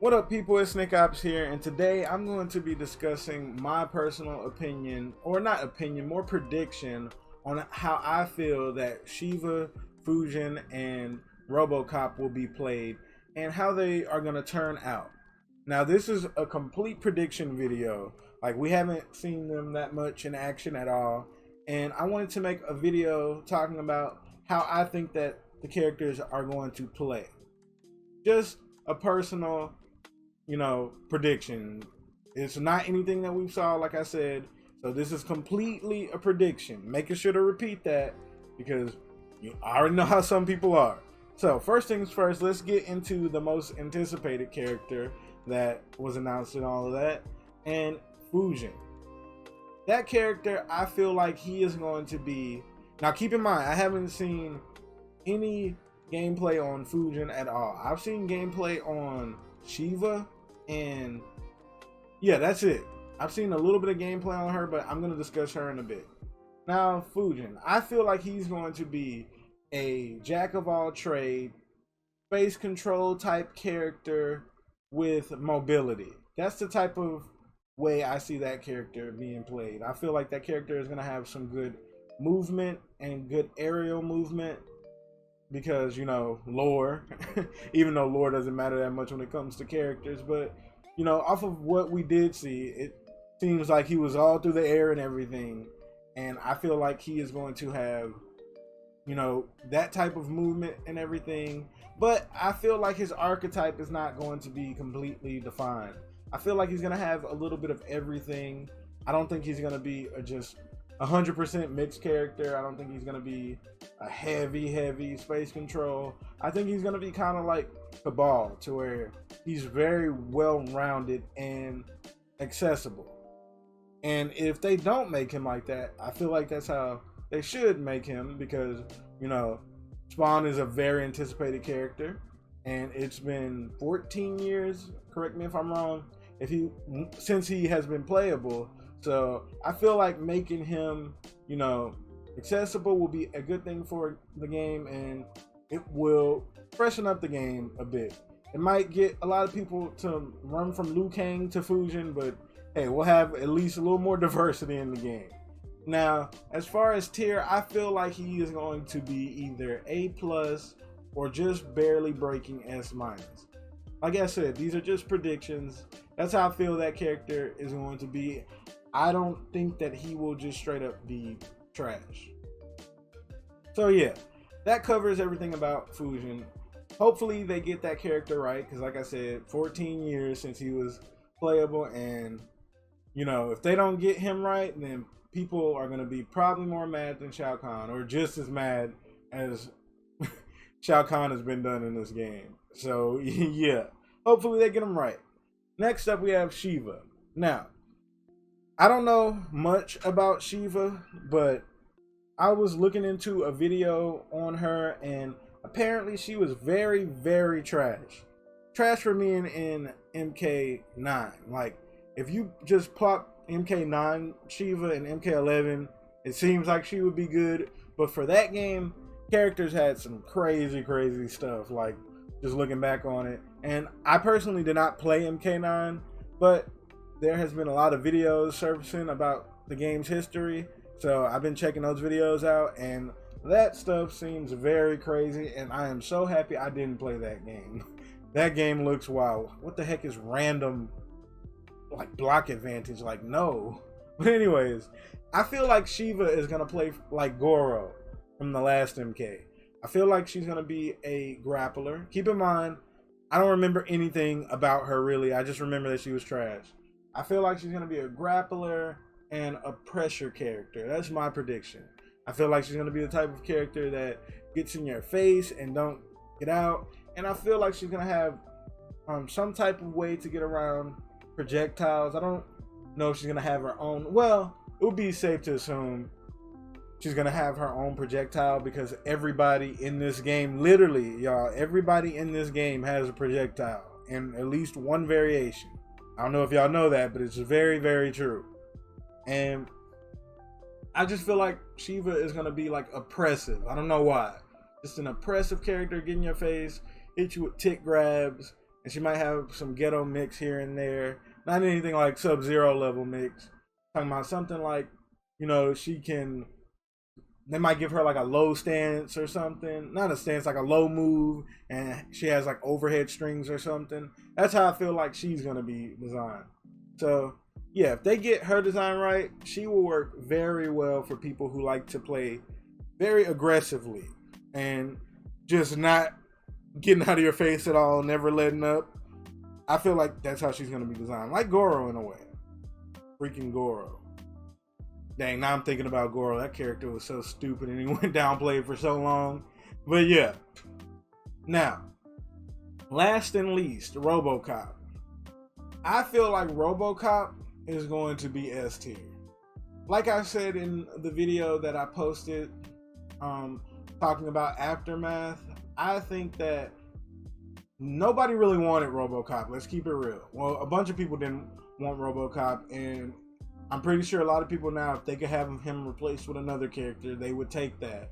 What up, people? It's Nickopz here, and today I'm going to be discussing my personal opinion, or not opinion, more prediction on how I feel that Sheeva, Fujin, and RoboCop will be played and how they are going to turn out. Now, this is a complete prediction video. Like, we haven't seen them that much in action at all, and I wanted to make a video talking about how I think that the characters are going to play. Just a personal prediction. It's not anything that we saw, like I said. So this is completely a prediction. Making sure to repeat that because you already know how some people are. So first things first, let's get into the most anticipated character that was announced and all of that, and Fujin. That character, I feel like he is going to be. Now keep in mind, I haven't seen any gameplay on Fujin at all. I've seen gameplay on Sheeva, and yeah, that's it. I've seen a little bit of gameplay on her, but I'm going to discuss her in a bit. Now, Fujin, I feel like he's going to be a jack of all trade, space control type character with mobility. That's the type of way I see that character being played. I feel like that character is going to have some good movement and good aerial movement because, lore, even though lore doesn't matter that much when it comes to characters, but, off of what we did see, it seems like he was all through the air and everything, and I feel like he is going to have, that type of movement and everything, but I feel like his archetype is not going to be completely defined. I feel like he's going to have a little bit of everything. I don't think he's going to be just 100% mixed character. I don't think he's going to be a heavy space control. I think he's going to be kind of like Cabal, to where he's very well-rounded and accessible. And if they don't make him like that, I feel like that's how they should make him, because, Spawn is a very anticipated character, and it's been 14 years, correct me if I'm wrong, since he has been playable. So I feel like making him, accessible will be a good thing for the game, and it will freshen up the game a bit. It might get a lot of people to run from Liu Kang to Fujin, but hey, we'll have at least a little more diversity in the game. Now, as far as tier, I feel like he is going to be either A+ or just barely breaking S-. Like I said, these are just predictions. That's how I feel that character is going to be. I don't think that he will just straight up be trash. So yeah, that covers everything about Fujin. Hopefully they get that character right, because like I said, 14 years since he was playable, and if they don't get him right, then people are going to be probably more mad than Shao Kahn, or just as mad as Shao Kahn has been done in this game. So yeah, hopefully they get him right. Next up we have Sheeva. Now, I don't know much about Sheeva, but I was looking into a video on her, and apparently she was very, very trash. Trash for me in MK9. Like, if you just plop MK9 Sheeva and MK11, it seems like she would be good. But for that game, characters had some crazy stuff, like, just looking back on it. And I personally did not play MK9, but there has been a lot of videos surfacing about the game's history, so I've been checking those videos out, and that stuff seems very crazy, and I am so happy I didn't play that game. That game looks wild. What the heck is random, like, block advantage? Like, no. But anyways, I feel like Sheeva is going to play like Goro from the last MK. I feel like she's going to be a grappler. Keep in mind, I don't remember anything about her really. I just remember that she was trash. I feel like she's going to be a grappler and a pressure character. That's my prediction. I feel like she's going to be the type of character that gets in your face and don't get out. And I feel like she's going to have some type of way to get around projectiles. I don't know if she's going to have her own. Well, it would be safe to assume she's going to have her own projectile, because everybody in this game, literally, y'all, everybody in this game has a projectile in at least one variation. I don't know if y'all know that, but it's very, very true. And I just feel like Sheeva is going to be like oppressive. I don't know why. Just an oppressive character, get in your face, hit you with tick grabs, and she might have some ghetto mix here and there. Not anything like Sub-Zero level mix. Talking about something like, you know, she can. They might give her like a low stance or something. Not a stance, like a low move, and she has like overhead strings or something. That's how I feel like she's gonna be designed. So yeah, if they get her design right, she will work very well for people who like to play very aggressively and just not getting out of your face at all, never letting up. I feel like that's how she's gonna be designed, like Goro in a way. Freaking Goro. Dang, now I'm thinking about Goro. That character was so stupid and he went downplayed for so long. But yeah. Now, last and least, RoboCop. I feel like RoboCop is going to be S tier. Like I said in the video that I posted talking about Aftermath, I think that nobody really wanted RoboCop. Let's keep it real. Well, a bunch of people didn't want RoboCop, and I'm pretty sure a lot of people now, if they could have him replaced with another character, they would take that.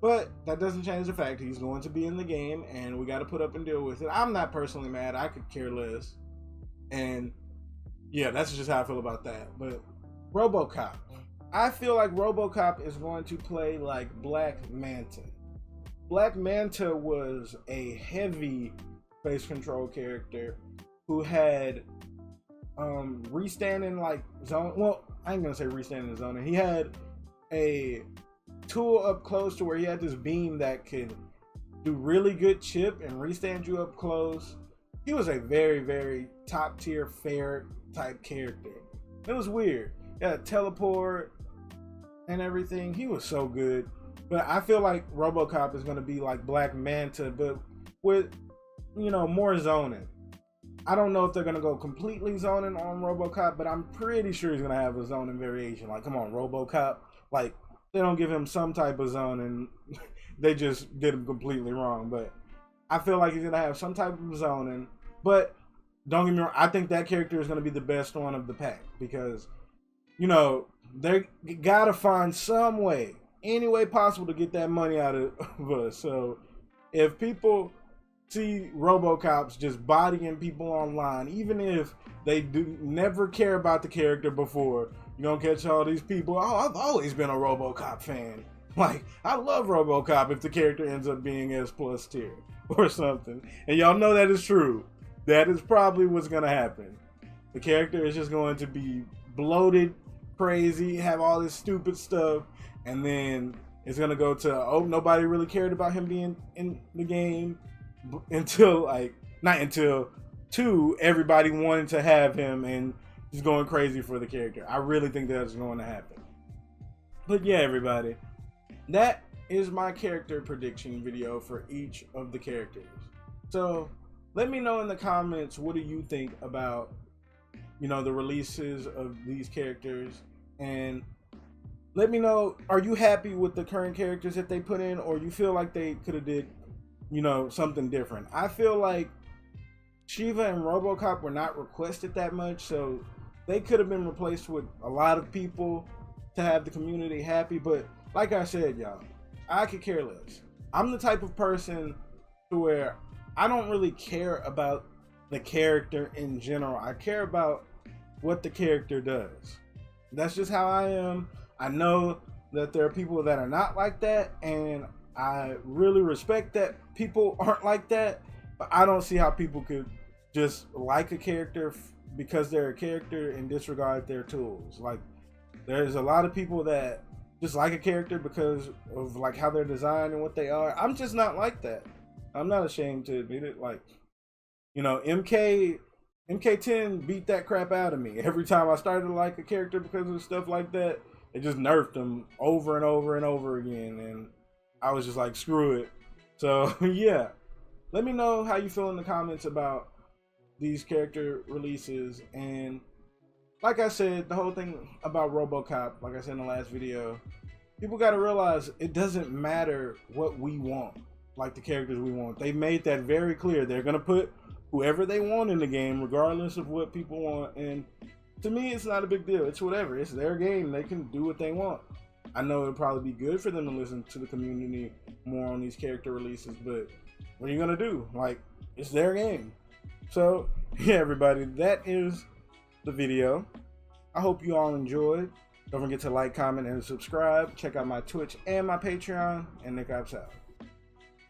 But that doesn't change the fact he's going to be in the game, and we got to put up and deal with it. I'm not personally mad. I could care less. And yeah, that's just how I feel about that. But RoboCop. I feel like RoboCop is going to play like Black Manta. Black Manta was a heavy face control character who had restanding like zone. Well, I ain't gonna say restanding zoning. He had a tool up close to where he had this beam that could do really good chip and restand you up close. He was a very, very top tier fair type character. It was weird. He had a teleport and everything. He was so good. But I feel like RoboCop is gonna be like Black Manta, but with, you know, more zoning. I don't know if they're gonna go completely zoning on RoboCop, but I'm pretty sure he's gonna have a zoning variation. Like, come on, RoboCop. Like, they don't give him some type of zoning. They just did him completely wrong. But I feel like he's gonna have some type of zoning. But don't get me wrong, I think that character is gonna be the best one of the pack because, you know, they gotta find some way, any way possible, to get that money out of us. So if people see RoboCops just bodying people online, even if they do never care about the character before, you're gonna catch all these people, oh, I've always been a RoboCop fan. Like, I love RoboCop if the character ends up being S+ tier or something. And y'all know that is true. That is probably what's gonna happen. The character is just going to be bloated, crazy, have all this stupid stuff, and then it's gonna go to, oh, nobody really cared about him being in the game until, like, not until 2, everybody wanted to have him and he's going crazy for the character. I really think that's going to happen. But yeah, everybody, that is my character prediction video for each of the characters. So let me know in the comments, what do you think about, you know, the releases of these characters, and let me know, are you happy with the current characters that they put in, or you feel like they could have did, you know, something different? I feel like Sheeva and RoboCop were not requested that much, so they could have been replaced with a lot of people to have the community happy. But like I said, y'all, I could care less. I'm the type of person to where I don't really care about the character in general. I care about what the character does. That's just how I am. I know that there are people that are not like that, and I really respect that people aren't like that, but I don't see how people could just like a character because they're a character and disregard their tools. Like, there's a lot of people that just like a character because of like how they're designed and what they are. I'm just not like that. I'm not ashamed to admit it. Like, you know, MK10 beat that crap out of me. Every time I started to like a character because of stuff like that, it just nerfed them over and over and over again, and I was just like, screw it. So yeah, let me know how you feel in the comments about these character releases. And like I said, the whole thing about RoboCop, like I said in the last video, people got to realize it doesn't matter what we want, like the characters we want. They made that very clear. They're gonna put whoever they want in the game, regardless of what people want. And to me, it's not a big deal. It's whatever. It's their game. They can do what they want. I know it'll probably be good for them to listen to the community more on these character releases, but what are you gonna do? Like, it's their game. So yeah, everybody, that is the video. I hope you all enjoyed. Don't forget to like, comment, and subscribe. Check out my Twitch and my Patreon, and Nickopz out.